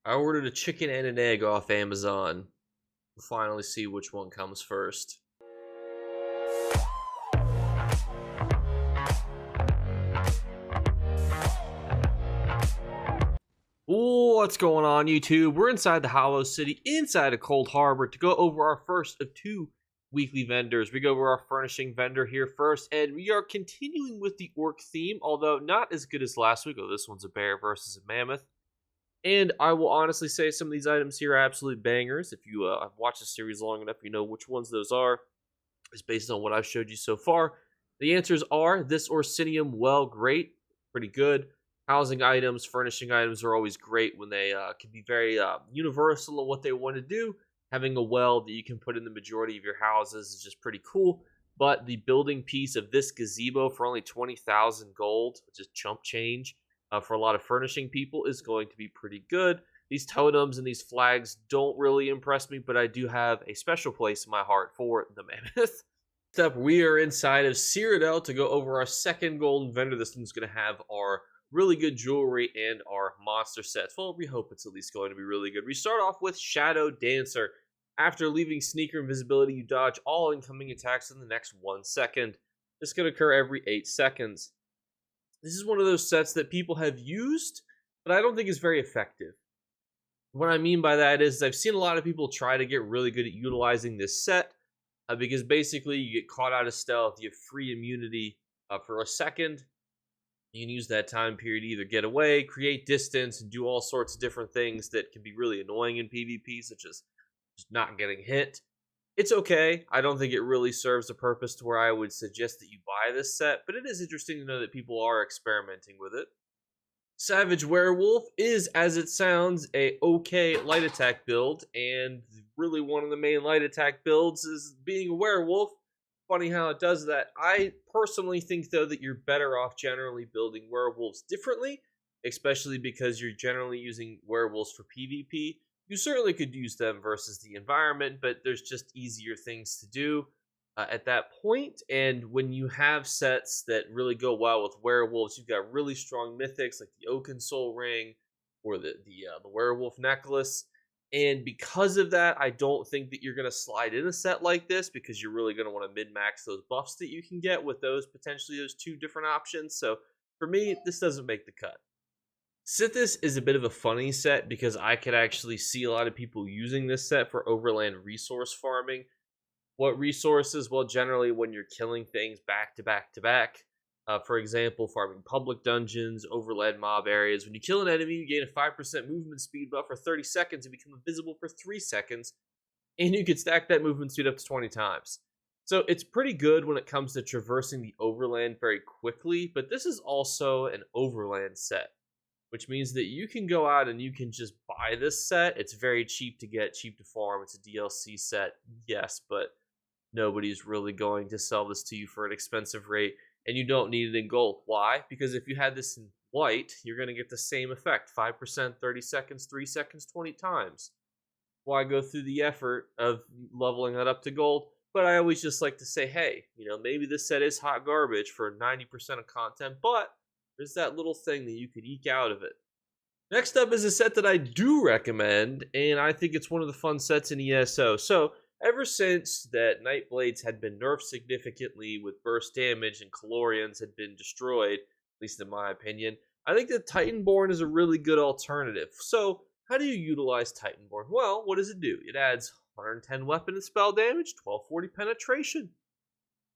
I ordered a chicken and an egg off Amazon. We'll finally see which one comes first. What's going on, YouTube? We're inside the Hollow City, inside of Cold Harbor, to go over our first of two weekly vendors. We go over our furnishing vendor here first, and we are continuing with the orc theme, although not as good as last week. Oh, this one's a bear versus a mammoth. And I will honestly say some of these items here are absolute bangers. If you have watched the series long enough, you know which ones those are. It's based on what I've showed you so far. The answers are this Orsinium, well, great, pretty good. Housing items, furnishing items are always great when they can be very universal in what they want to do. Having a well that you can put in the majority of your houses is just pretty cool. But the building piece of this gazebo for only 20,000 gold, which is chump change, for a lot of furnishing people is going to be pretty good. These totems and these flags don't really impress me, but I do have a special place in my heart for the mammoth. Next up, we are inside of Cyrodiil to go over our second golden vendor. This one's going to have our really good jewelry and our monster sets. Well, we hope it's at least going to be really good. We start off with Shadow Dancer. After leaving Sneaker Invisibility, you dodge all incoming attacks in the next 1 second. This can occur every 8 seconds. This is one of those sets that people have used, but I don't think is very effective. What I mean by that is I've seen a lot of people try to get really good at utilizing this set because basically you get caught out of stealth, you have free immunity for a second. You can use that time period to either get away, create distance, and do all sorts of different things that can be really annoying in PvP, such as just not getting hit. It's okay. I don't think it really serves a purpose to where I would suggest that you buy this set, but it is interesting to know that people are experimenting with it. Savage Werewolf is, as it sounds, a okay light attack build, and really one of the main light attack builds is being a werewolf. Funny how it does that. I personally think, though, that you're better off generally building werewolves differently, especially because you're generally using werewolves for PvP. You certainly could use them versus the environment, but there's just easier things to do at that point. And when you have sets that really go well with werewolves, you've got really strong mythics like the Oaken Soul Ring or the Werewolf Necklace. And because of that, I don't think that you're going to slide in a set like this because you're really going to want to min-max those buffs that you can get with those two different options. So for me, this doesn't make the cut. Sithis is a bit of a funny set because I could actually see a lot of people using this set for overland resource farming. What resources? Well, generally when you're killing things back to back to back. For example, farming public dungeons, overland mob areas. When you kill an enemy, you gain a 5% movement speed buff for 30 seconds and become invisible for 3 seconds. And you could stack that movement speed up to 20 times. So it's pretty good when it comes to traversing the overland very quickly, but this is also an overland set, which means that you can go out and you can just buy this set. It's very cheap to get, cheap to farm. It's a DLC set, yes, but nobody's really going to sell this to you for an expensive rate, and you don't need it in gold. Why? Because if you had this in white, you're going to get the same effect, 5%, 30 seconds, 3 seconds, 20 times. Why go through the effort of leveling that up to gold? But I always just like to say, hey, maybe this set is hot garbage for 90% of content, but there's that little thing that you could eke out of it. Next up is a set that I do recommend, and I think it's one of the fun sets in ESO. So, ever since that Nightblades had been nerfed significantly with burst damage and Calorians had been destroyed, at least in my opinion, I think that Titanborn is a really good alternative. So, how do you utilize Titanborn? Well, what does it do? It adds 110 weapon and spell damage, 1240 penetration.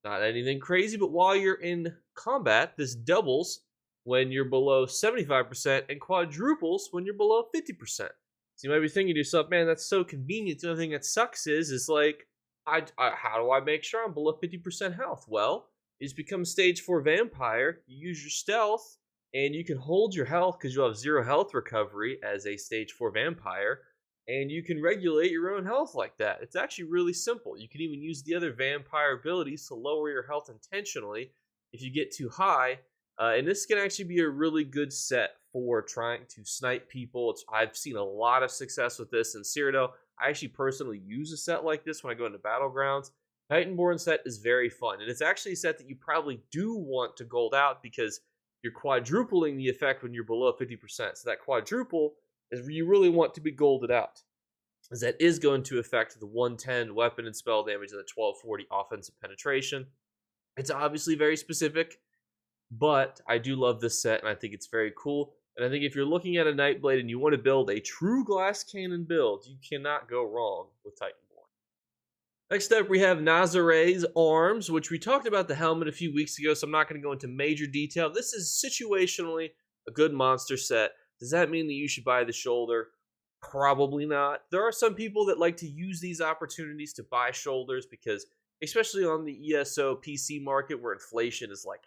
Not anything crazy, but while you're in combat, this doubles when you're below 75% and quadruples when you're below 50%. So you might be thinking to yourself, man, that's so convenient. The only thing that sucks is like, how do I make sure I'm below 50% health? Well, you just become a stage 4 vampire, you use your stealth, and you can hold your health because you'll have 0 health recovery as a stage 4 vampire, and you can regulate your own health like that. It's actually really simple. You can even use the other vampire abilities to lower your health intentionally if you get too high. And this can actually be a really good set for trying to snipe people. I've seen a lot of success with this in Cyrodiil. I actually personally use a set like this when I go into Battlegrounds. Titanborn set is very fun, and it's actually a set that you probably do want to gold out because you're quadrupling the effect when you're below 50%. So that quadruple is you really want to be golded out, as that is going to affect the 110 weapon and spell damage and the 1240 offensive penetration. It's obviously very specific, but I do love this set, and I think it's very cool. And I think if you're looking at a Nightblade and you want to build a true glass cannon build, you cannot go wrong with Titanborn. Next up, we have Nazare's arms, which we talked about the helmet a few weeks ago, so I'm not going to go into major detail. This is situationally a good monster set. Does that mean that you should buy the shoulder? Probably not. There are some people that like to use these opportunities to buy shoulders because, especially on the ESO PC market where inflation is like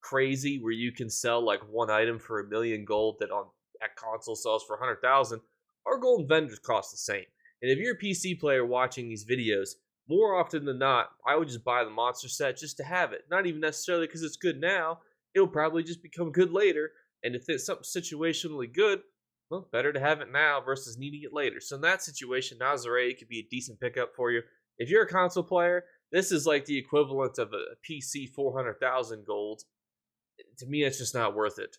crazy, where you can sell like one item for 1,000,000 gold that on at console sells for 100,000, our golden vendors cost the same. And if you're a PC player watching these videos, more often than not, I would just buy the monster set just to have it. Not even necessarily because it's good now. It'll probably just become good later. And if it's something situationally good, well, better to have it now versus needing it later. So in that situation, Nazare could be a decent pickup for you. If you're a console player, this is like the equivalent of a PC 400,000 gold. To me, it's just not worth it.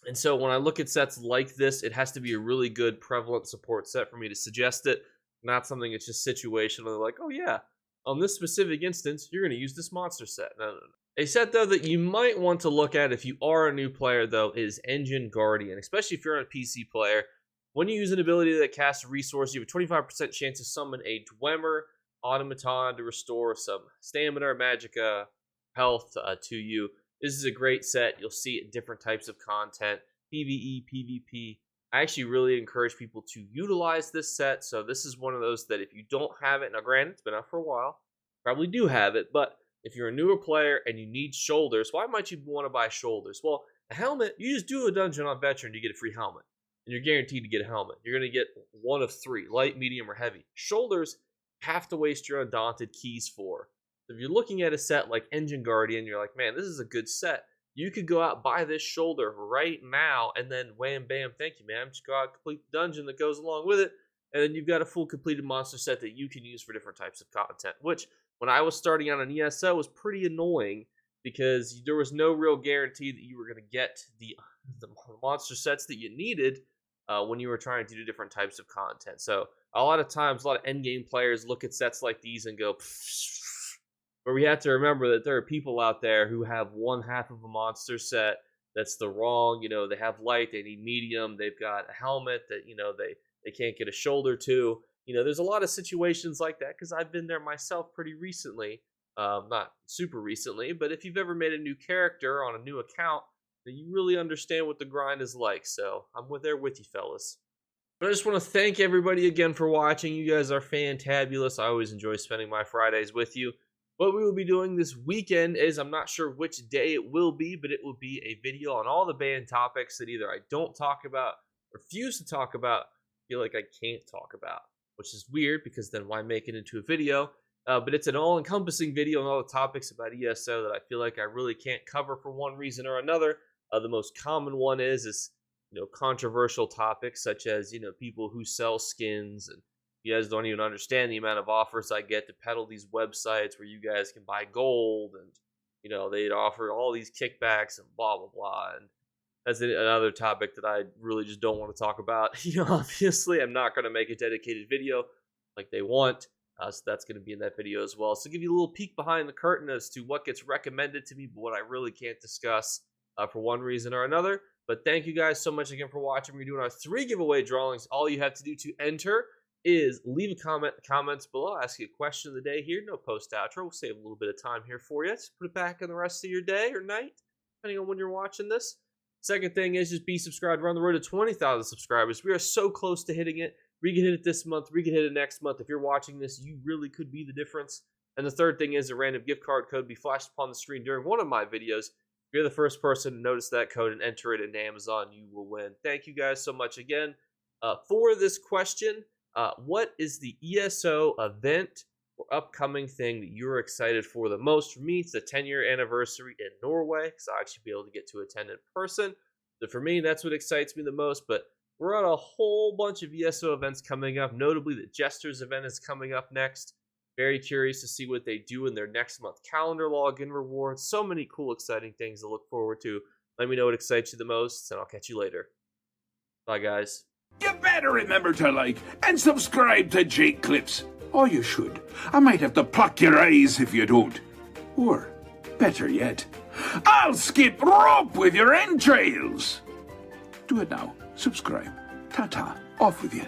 And so when I look at sets like this, it has to be a really good prevalent support set for me to suggest it, not something that's just situational, like, oh yeah, on this specific instance, you're going to use this monster set. No. A set, though, that you might want to look at if you are a new player, though, is Engine Guardian, especially if you're a PC player. When you use an ability that casts a resource, you have a 25% chance to summon a Dwemer automaton to restore some stamina or magicka health to you. This is a great set. You'll see it in different types of content, PvE, PvP. I actually really encourage people to utilize this set. So this is one of those that if you don't have it, now granted, it's been out for a while, probably do have it, but if you're a newer player and you need shoulders, why might you want to buy shoulders? Well, a helmet, you just do a dungeon on Veteran, you get a free helmet. And you're guaranteed to get a helmet. You're going to get one of three, light, medium, or heavy. Shoulders, have to waste your Undaunted keys for. If you're looking at a set like Engine Guardian, you're like, man, this is a good set. You could go out, buy this shoulder right now, and then wham, bam, thank you, man. Just go out, complete the dungeon that goes along with it, and then you've got a full completed monster set that you can use for different types of content, which, when I was starting out on ESO, was pretty annoying because there was no real guarantee that you were going to get the monster sets that you needed when you were trying to do different types of content. So a lot of times, a lot of endgame players look at sets like these and go, but we have to remember that there are people out there who have one half of a monster set that's the wrong, they have light, they need medium, they've got a helmet that, they can't get a shoulder to. There's a lot of situations like that because I've been there myself pretty recently. Not super recently, but if you've ever made a new character on a new account, then you really understand what the grind is like. So I'm there with you, fellas. But I just want to thank everybody again for watching. You guys are fantabulous. I always enjoy spending my Fridays with you. What we will be doing this weekend is, I'm not sure which day it will be, but it will be a video on all the banned topics that either I don't talk about, refuse to talk about, feel like I can't talk about, which is weird because then why make it into a video? But it's an all-encompassing video on all the topics about ESO that I feel like I really can't cover for one reason or another. The most common one is controversial topics such as, people who sell skins, and you guys don't even understand the amount of offers I get to peddle these websites where you guys can buy gold, and they'd offer all these kickbacks and blah blah blah. And that's another topic that I really just don't want to talk about. Obviously, I'm not going to make a dedicated video like they want, so that's going to be in that video as well. So give you a little peek behind the curtain as to what gets recommended to me, but what I really can't discuss for one reason or another. But thank you guys so much again for watching. We're doing our 3 giveaway drawings. All you have to do to enter is leave a comment in the comments below. I'll ask you a question of the day here. No post outro. We'll save a little bit of time here for you. Just put it back in the rest of your day or night, depending on when you're watching this. Second thing is just be subscribed. We're on the road to 20,000 subscribers. We are so close to hitting it. We can hit it this month. We can hit it next month. If you're watching this, you really could be the difference. And the third thing is a random gift card code be flashed upon the screen during one of my videos. If you're the first person to notice that code and enter it in Amazon, you will win. Thank you guys so much again. For this question, what is the ESO event or upcoming thing that you're excited for the most? For me, it's the 10-year anniversary in Norway, because I'll actually be able to get to attend in person. So for me, that's what excites me the most. But we're on a whole bunch of ESO events coming up. Notably, the Jester's event is coming up next. Very curious to see what they do in their next month calendar login rewards. So many cool, exciting things to look forward to. Let me know what excites you the most, and I'll catch you later. Bye, guys. You better remember to like and subscribe to Jake Clips. Or you should. I might have to pluck your eyes if you don't. Or, better yet, I'll skip rope with your entrails. Do it now. Subscribe. Ta-ta. Off with you.